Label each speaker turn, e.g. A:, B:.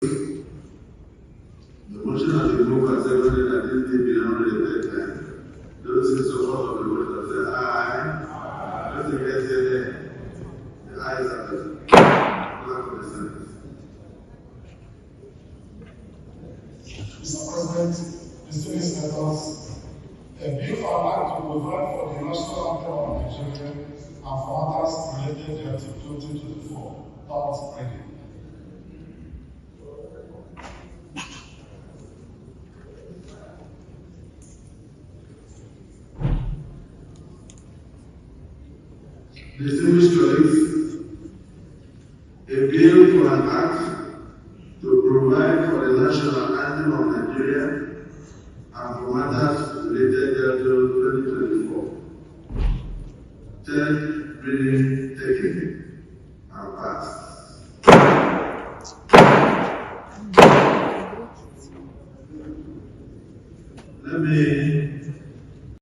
A: The motion has been moved and seconded that this thing be read a third time. Those in support of the motion say aye. Those against say nay. The ayes have it. Clerk of the Senate.
B: Mr. President, distinguished senators, a bill for an act to provide for the national anthem of Nigeria and for others related thereto 2024. Thoughts ready.
A: Distinguished colleagues, a bill for an act to provide for the national anthem of Nigeria and for matters related thereto 2024. Third reading taken and passed. Let me